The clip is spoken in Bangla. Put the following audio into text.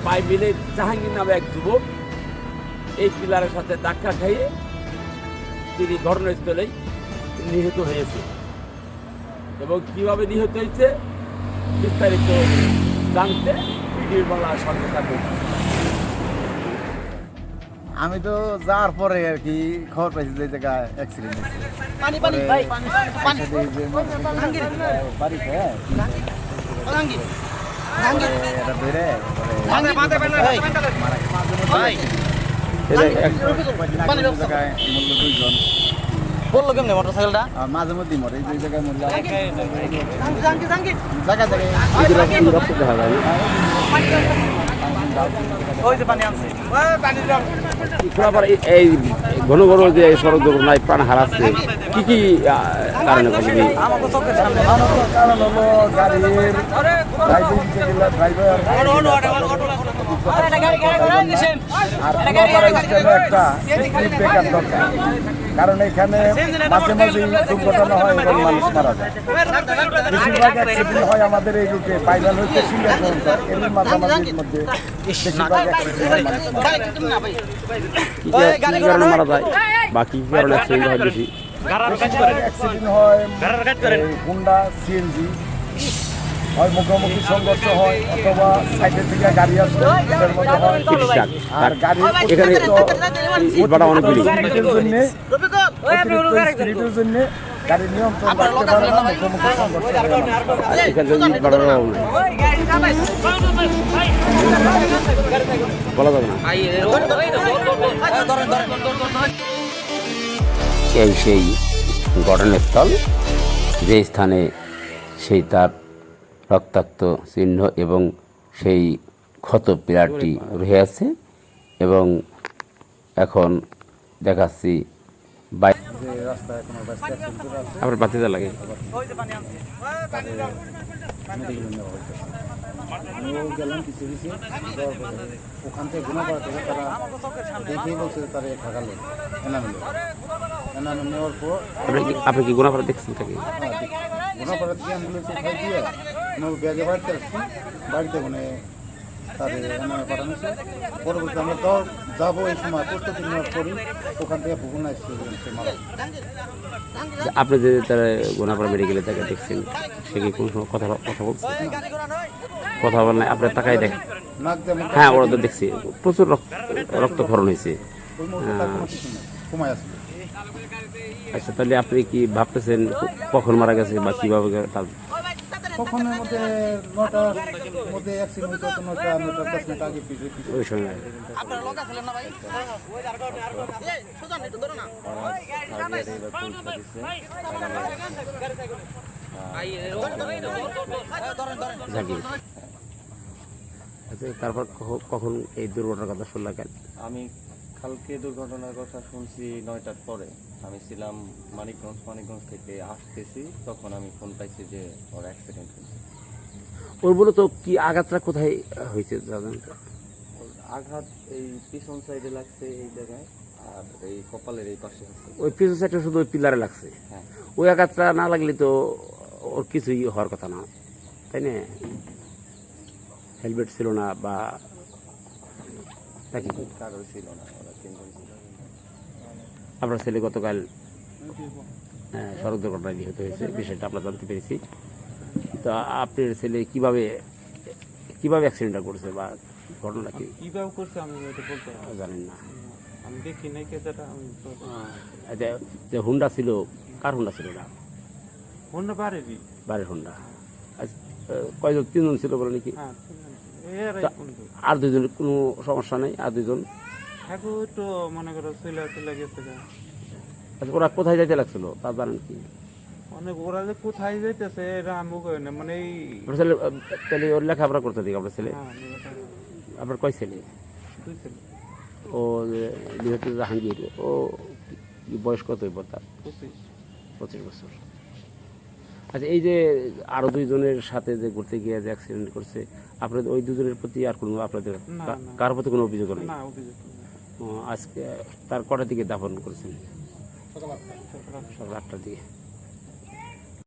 পায়ে মিলে জাহাঙ্গীর নামে এক যুবক এই পিলারের সাথে ধাক্কা খাইয়ে তিনি ঘটনাস্থলেই নিহত হয়েছে। এবং কিভাবে নিহত হয়েছে বিস্তারিত জানতে ভিডিওর বাংলার সঙ্গে থাকুন। আমি তো যাওয়ার পরে আর কি খবর পাইছি যে জায়গায় অ্যাক্সিডেন্ট হয়েছে। বললো কেমনি মোটরসাইকেলটা মাঝে মধ্যেই মরে এই জায়গায় মরলে এই ঘন ঘন যে সড়ক দুর্ঘটনায় প্রাণ হারাচ্ছে কি কি কারণে? কারণ হলো গাড়ির ড্রাইভিং যেগুলো ড্রাইভার একটা স্পিড ব্রেকার দরকার, কারণ এখানে মাঝে মাঝে দুর্ঘটনা হয় এবং মানুষ মারা যায়। বেশিরভাগ অ্যাক্সিডেন্ট হয় আমাদের এই রুটে, ফাইনাল হচ্ছে সিঙ্গারগঞ্জ, এর মাঝামাঝির মধ্যে বেশিরভাগ অ্যাক্সিডেন্ট হয়, মানুষ মারা যায়। কি কারণে মারা যায় বা কি কারণে অ্যাক্সিডেন্ট হয় বেশি? অ্যাক্সিডেন্ট হয় হুন্ডা সিএনজি হয়, মুখোমুখি সংঘর্ষ হয়, অথবা সাইডের থেকে গাড়ি আসে এটার মধ্যে হয়। আর গাড়ির এখানে ইটভাটা অনেকগুলি স্পিডের জন্য গাড়ির নিয়ন্ত্রণ রাখতে পারে না, মুখোমুখি সংঘর্ষ হয়। এখানে ইটভাটার বলা যাবে না। এই সেই ঘটনাস্থল যে স্থানে সেই তার রক্তাক্ত চিহ্ন এবং সেই ক্ষত পিলারটি রয়ে আছে। এবং এখন দেখাচ্ছি আপনার বাতিটা লাগে গেলাম কিছু কিছু ওখান থেকে গুণা করা থেকে তারা দেখেই বলছে তারা ঠেকালো এনামে নেওয়ার পর আপনি কি গুণাপাড়া দেখছেন থাকি? গুণাপাড়া থেকে অ্যাম্বুলেন্সে উঠাই দিয়ে ব্যাগে বাড়িতে আসছি, বাড়িতে মানে তাদের এনামে পাঠানো হয়েছে। পরবর্তী আমরা তো যাবো এই সময় প্রস্তুতি নেওয়ার পরই ওখান থেকে ভুবনা এসে মারা। আপনি যে তারা গুণাপাড়া মেডিকেলে তাকে দেখছেন, সে কি কোনো সময় কথা বলছে? কথা বলেন না, আপনার তাকাই দেখেন? হ্যাঁ, ওরা তো দেখছি প্রচুর রক্তক্ষরণ হয়েছে। আচ্ছা, তাহলে আপনি কি ভাবতেছেন কখন মারা গেছে বা কিভাবে? কখনের মধ্যে 9টার মধ্যে অ্যাক্সিডেন্ট হয়েছে, 9টার 10 মিনিট আগে ওই সময় তারপর কখন এই দুর্ঘটনার কথা শুনলেন? আমি কালকে দুর্ঘটনার কথা শুনছি 9টার পরে। আমি ছিলাম মানিকগঞ্জ থেকে আসতেছি, তখন আমি ফোন পাইছি যে ওর অ্যাক্সিডেন্ট হয়েছে। ওর বলো তো কি আঘাতটা কোথায় হয়েছে জানেন? আঘাত এই পিছন সাইডে লাগছে এই জায়গায়, আর এই কপালের এই পাশে আছে। ওই পিছন সাইডে শুধু ওই পিলারে লাগছে। হ্যাঁ, ওই আঘাতটা না লাগলে তো ওর কিছুই হওয়ার কথা না, তাই না? হেলমেট ছিল না বা কারো ছিল না, ওরা তিনজন ছিল। আপনার ছেলে গতকাল সড়ক দুর্ঘটনায় নিহত হয়েছে, বিষয়টা আমরা জানতে পেরেছি। তো আপনার ছেলে কিভাবে অ্যাক্সিডেন্টটা করছে বা ঘটনা কিভাবে করছে আমি বলতে জানেন না? আমি দেখি নাই কেদাটা। আমি আচ্ছা, যে হুন্ডা ছিল, কার হুন্ডা ছিল? না, হুন্ডা বাড়ির হুন্ডা। আচ্ছা, কয়জন? 3জন ছিল বলে নাকি? আর 2জনের কোনো সমস্যা নেই? আর 2জন একটু মনে করো চলে গেছে। আচ্ছা, ওরা কোথায় যাইতে লাগছিল তা জানেন কি? অনেক ওরা যে কোথায় যাইতেছে এটা আমি কই না, মানে এই ছেলে তাহলে ওর লেখাপড়া করতে দিই আপনার ছেলে? আপনার কয় ছেলে? ও নিহত জাহাঙ্গীর, ও বয়স কত হইব তার? 25 বছর। আচ্ছা, এই যে আরো 2জনের সাথে যে ঘুরতে গিয়ে যে অ্যাক্সিডেন্ট করছে, আপনাদের ওই 2জনের প্রতি আর কোনো আপনাদের কার প্রতি কোনো অভিযোগ নেই? আজকে তার কটার দিকে দাফন করেছেন? সকাল 8টার দিকে।